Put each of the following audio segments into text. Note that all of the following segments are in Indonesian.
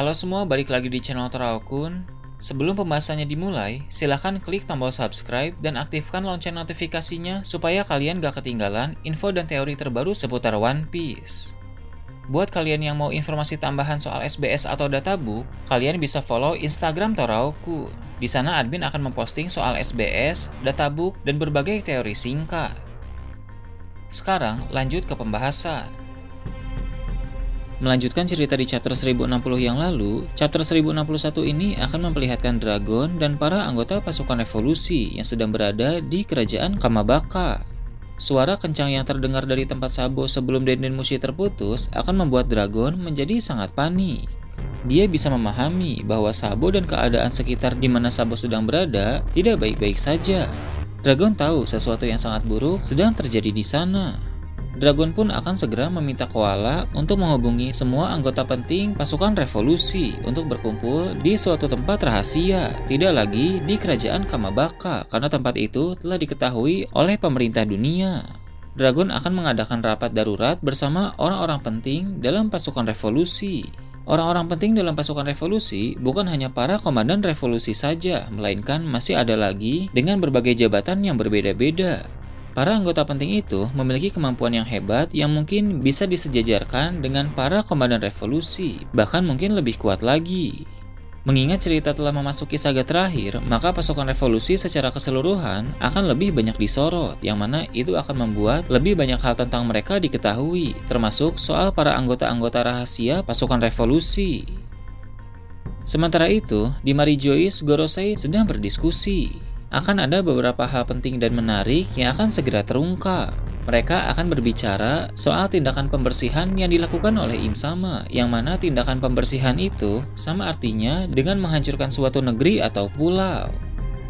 Halo semua, balik lagi di channel Toraokun. Sebelum pembahasannya dimulai, silahkan klik tombol subscribe dan aktifkan lonceng notifikasinya supaya kalian gak ketinggalan info dan teori terbaru seputar One Piece. Buat kalian yang mau informasi tambahan soal SBS atau databook, kalian bisa follow Instagram Toraokun. Di sana admin akan memposting soal SBS, databook, dan berbagai teori singkat. Sekarang lanjut ke pembahasan. Melanjutkan cerita di chapter 1060 yang lalu, chapter 1061 ini akan memperlihatkan Dragon dan para anggota pasukan revolusi yang sedang berada di kerajaan Kamabaka. Suara kencang yang terdengar dari tempat Sabo sebelum Dendenmushi terputus akan membuat Dragon menjadi sangat panik. Dia bisa memahami bahwa Sabo dan keadaan sekitar di mana Sabo sedang berada tidak baik-baik saja. Dragon tahu sesuatu yang sangat buruk sedang terjadi di sana. Dragon pun akan segera meminta Koala untuk menghubungi semua anggota penting pasukan revolusi untuk berkumpul di suatu tempat rahasia, tidak lagi di kerajaan Kamabaka karena tempat itu telah diketahui oleh pemerintah dunia. Dragon akan mengadakan rapat darurat bersama orang-orang penting dalam pasukan revolusi. Orang-orang penting dalam pasukan revolusi bukan hanya para komandan revolusi saja, melainkan masih ada lagi dengan berbagai jabatan yang berbeda-beda. Para anggota penting itu memiliki kemampuan yang hebat yang mungkin bisa disejajarkan dengan para komandan revolusi, bahkan mungkin lebih kuat lagi. Mengingat cerita telah memasuki saga terakhir, maka pasukan revolusi secara keseluruhan akan lebih banyak disorot, yang mana itu akan membuat lebih banyak hal tentang mereka diketahui, termasuk soal para anggota-anggota rahasia pasukan revolusi. Sementara itu, di Marijois, Gorosei sedang berdiskusi. Akan ada beberapa hal penting dan menarik yang akan segera terungkap. Mereka akan berbicara soal tindakan pembersihan yang dilakukan oleh Im Sama, yang mana tindakan pembersihan itu sama artinya dengan menghancurkan suatu negeri atau pulau.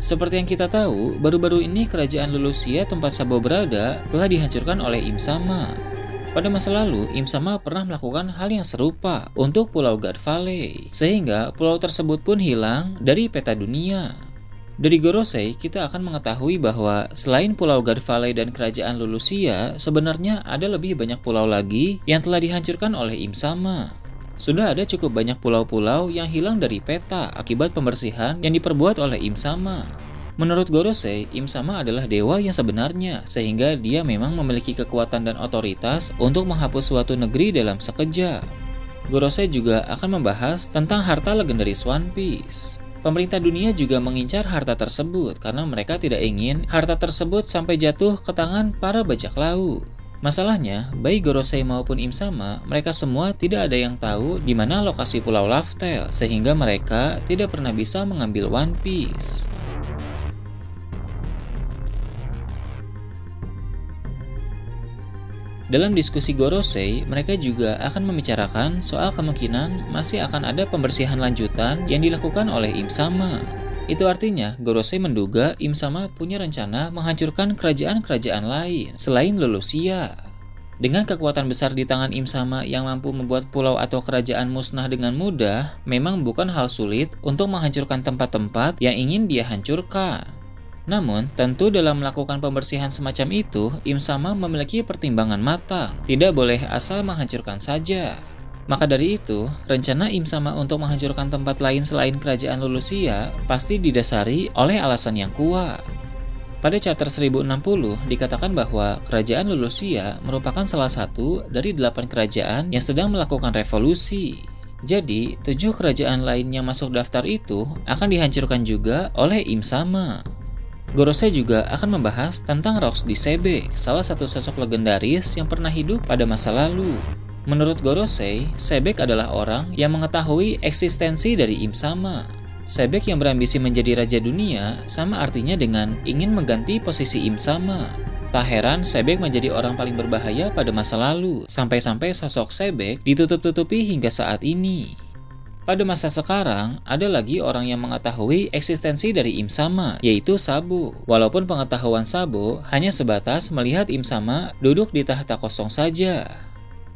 Seperti yang kita tahu, baru-baru ini kerajaan Lulusia tempat Sabo berada telah dihancurkan oleh Im Sama. Pada masa lalu, Im Sama pernah melakukan hal yang serupa untuk Pulau God Valley, sehingga pulau tersebut pun hilang dari peta dunia. Dari Gorosei, kita akan mengetahui bahwa selain Pulau God Valley dan Kerajaan Lulusia, sebenarnya ada lebih banyak pulau lagi yang telah dihancurkan oleh Im Sama. Sudah ada cukup banyak pulau-pulau yang hilang dari peta akibat pembersihan yang diperbuat oleh Im Sama. Menurut Gorosei, Im Sama adalah dewa yang sebenarnya, sehingga dia memang memiliki kekuatan dan otoritas untuk menghapus suatu negeri dalam sekejap. Gorosei juga akan membahas tentang harta legendaris One Piece. Pemerintah dunia juga mengincar harta tersebut karena mereka tidak ingin harta tersebut sampai jatuh ke tangan para bajak laut. Masalahnya, baik Gorosei maupun Im Sama, mereka semua tidak ada yang tahu di mana lokasi Pulau Laftel, sehingga mereka tidak pernah bisa mengambil One Piece. Dalam diskusi Gorosei, mereka juga akan membicarakan soal kemungkinan masih akan ada pembersihan lanjutan yang dilakukan oleh Im Sama. Itu artinya, Gorosei menduga Im Sama punya rencana menghancurkan kerajaan-kerajaan lain selain Lulusia. Dengan kekuatan besar di tangan Im Sama yang mampu membuat pulau atau kerajaan musnah dengan mudah, memang bukan hal sulit untuk menghancurkan tempat-tempat yang ingin dia hancurkan. Namun, tentu dalam melakukan pembersihan semacam itu, Im Sama memiliki pertimbangan matang, tidak boleh asal menghancurkan saja. Maka dari itu, rencana Im Sama untuk menghancurkan tempat lain selain kerajaan Lulusia pasti didasari oleh alasan yang kuat. Pada chapter 1060 dikatakan bahwa kerajaan Lulusia merupakan salah satu dari 8 kerajaan yang sedang melakukan revolusi. Jadi, 7 kerajaan lain yang masuk daftar itu akan dihancurkan juga oleh Im Sama. Gorosei juga akan membahas tentang Rox di Sebek, salah satu sosok legendaris yang pernah hidup pada masa lalu. Menurut Gorosei, Sebek adalah orang yang mengetahui eksistensi dari Im Sama. Sebek yang berambisi menjadi raja dunia sama artinya dengan ingin mengganti posisi Im Sama. Tak heran Sebek menjadi orang paling berbahaya pada masa lalu, sampai-sampai sosok Sebek ditutup-tutupi hingga saat ini. Pada masa sekarang, ada lagi orang yang mengetahui eksistensi dari Im Sama, yaitu Sabo. Walaupun pengetahuan Sabo hanya sebatas melihat Im Sama duduk di tahta kosong saja.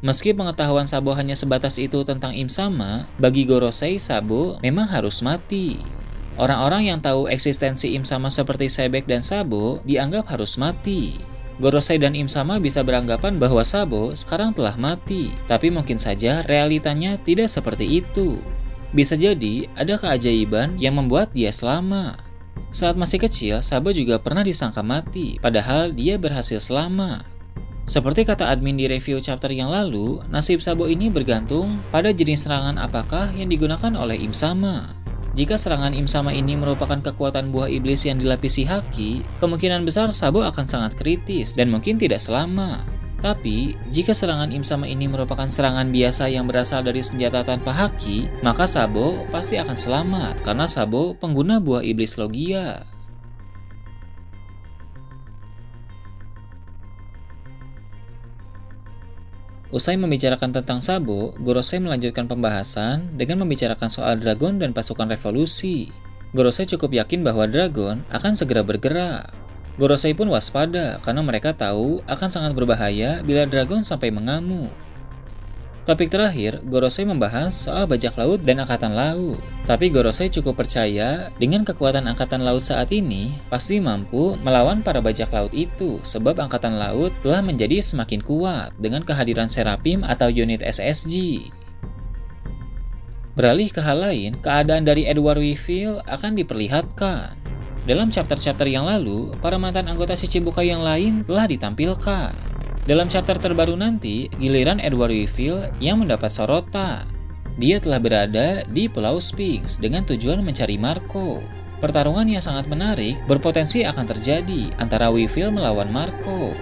Meski pengetahuan Sabo hanya sebatas itu tentang Im Sama, bagi Gorosei Sabo memang harus mati. Orang-orang yang tahu eksistensi Im Sama seperti Sebek dan Sabo dianggap harus mati. Gorosei dan Im Sama bisa beranggapan bahwa Sabo sekarang telah mati, tapi mungkin saja realitanya tidak seperti itu. Bisa jadi ada keajaiban yang membuat dia selamat. Saat masih kecil, Sabo juga pernah disangka mati, padahal dia berhasil selamat. Seperti kata admin di review chapter yang lalu, nasib Sabo ini bergantung pada jenis serangan apakah yang digunakan oleh Im Sama. Jika serangan Im Sama ini merupakan kekuatan buah iblis yang dilapisi haki, kemungkinan besar Sabo akan sangat kritis dan mungkin tidak selamat. Tapi, jika serangan Im Sama ini merupakan serangan biasa yang berasal dari senjata tanpa haki, maka Sabo pasti akan selamat karena Sabo pengguna buah iblis Logia. Usai membicarakan tentang Sabo, Gorosei melanjutkan pembahasan dengan membicarakan soal Dragon dan pasukan revolusi. Gorosei cukup yakin bahwa Dragon akan segera bergerak. Gorosei pun waspada karena mereka tahu akan sangat berbahaya bila Dragon sampai mengamuk. Topik terakhir, Gorosei membahas soal bajak laut dan angkatan laut. Tapi Gorosei cukup percaya dengan kekuatan angkatan laut saat ini pasti mampu melawan para bajak laut itu sebab angkatan laut telah menjadi semakin kuat dengan kehadiran Serapim atau unit SSG. Beralih ke hal lain, keadaan dari Edward Weevil akan diperlihatkan. Dalam chapter-chapter yang lalu, para mantan anggota Shichibukai yang lain telah ditampilkan. Dalam chapter terbaru nanti, giliran Edward Weevil yang mendapat sorotan. Dia telah berada di Pulau Sphinx dengan tujuan mencari Marco. Pertarungan yang sangat menarik berpotensi akan terjadi antara Weevil melawan Marco.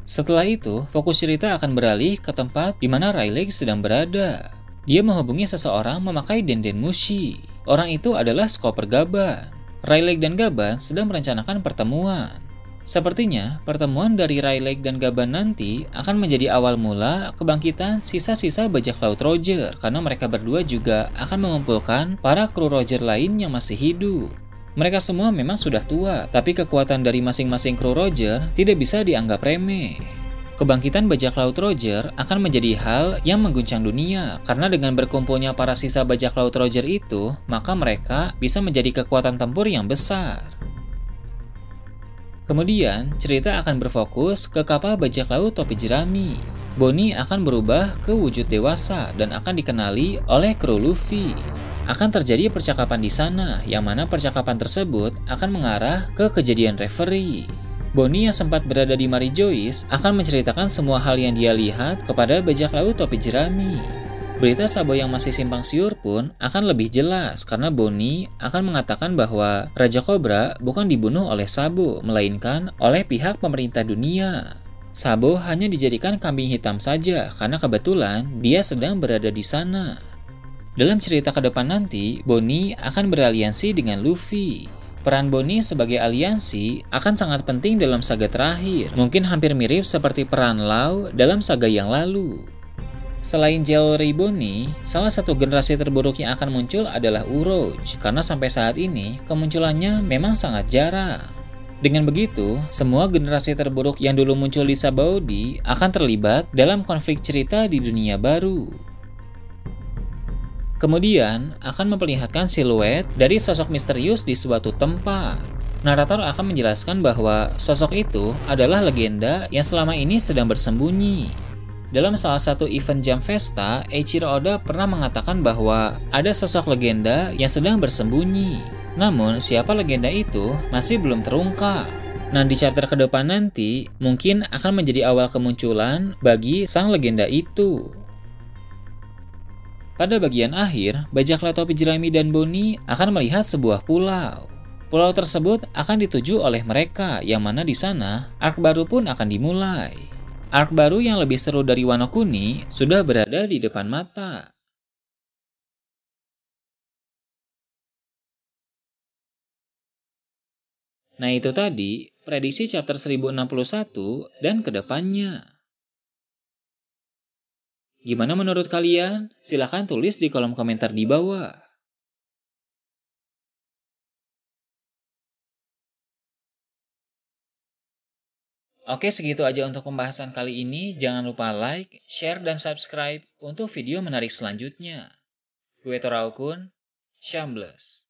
Setelah itu, fokus cerita akan beralih ke tempat di mana Rayleigh sedang berada. Dia menghubungi seseorang memakai Denden Mushi. Orang itu adalah Skopper Gaban. Rayleigh dan Gaban sedang merencanakan pertemuan. Sepertinya, pertemuan dari Rayleigh dan Gaban nanti akan menjadi awal mula kebangkitan sisa-sisa bajak laut Roger karena mereka berdua juga akan mengumpulkan para kru Roger lain yang masih hidup. Mereka semua memang sudah tua, tapi kekuatan dari masing-masing kru Roger tidak bisa dianggap remeh. Kebangkitan bajak laut Roger akan menjadi hal yang mengguncang dunia karena dengan berkumpulnya para sisa bajak laut Roger itu, maka mereka bisa menjadi kekuatan tempur yang besar. Kemudian, cerita akan berfokus ke kapal bajak laut topi jerami. Bonnie akan berubah ke wujud dewasa dan akan dikenali oleh kru Luffy. Akan terjadi percakapan di sana, yang mana percakapan tersebut akan mengarah ke kejadian referee. Bonnie yang sempat berada di Mary Joyce akan menceritakan semua hal yang dia lihat kepada bajak laut topi jerami. Berita Sabo yang masih simpang siur pun akan lebih jelas karena Bonnie akan mengatakan bahwa Raja Cobra bukan dibunuh oleh Sabo, melainkan oleh pihak pemerintah dunia. Sabo hanya dijadikan kambing hitam saja karena kebetulan dia sedang berada di sana. Dalam cerita ke depan nanti, Bonnie akan beraliansi dengan Luffy. Peran Bonnie sebagai aliansi akan sangat penting dalam saga terakhir, mungkin hampir mirip seperti peran Lau dalam saga yang lalu. Selain Jewelry Bonnie, salah satu generasi terburuk yang akan muncul adalah Urouge, karena sampai saat ini kemunculannya memang sangat jarang. Dengan begitu, semua generasi terburuk yang dulu muncul di Sabaody akan terlibat dalam konflik cerita di dunia baru. Kemudian, akan memperlihatkan siluet dari sosok misterius di suatu tempat. Narator akan menjelaskan bahwa sosok itu adalah legenda yang selama ini sedang bersembunyi. Dalam salah satu event Jam Festa, Eiichiro Oda pernah mengatakan bahwa ada sosok legenda yang sedang bersembunyi. Namun, siapa legenda itu masih belum terungkap. Nah, di chapter ke depan nanti, mungkin akan menjadi awal kemunculan bagi sang legenda itu. Pada bagian akhir, bajak laut topi jerami dan Bonnie akan melihat sebuah pulau. Pulau tersebut akan dituju oleh mereka, yang mana di sana arc baru pun akan dimulai. Arc baru yang lebih seru dari Wano Kuni sudah berada di depan mata. Nah itu tadi, prediksi chapter 1061 dan kedepannya. Gimana menurut kalian? Silahkan tulis di kolom komentar di bawah. Oke, segitu aja untuk pembahasan kali ini. Jangan lupa like, share, dan subscribe untuk video menarik selanjutnya. Gue Toraukun, Shambles.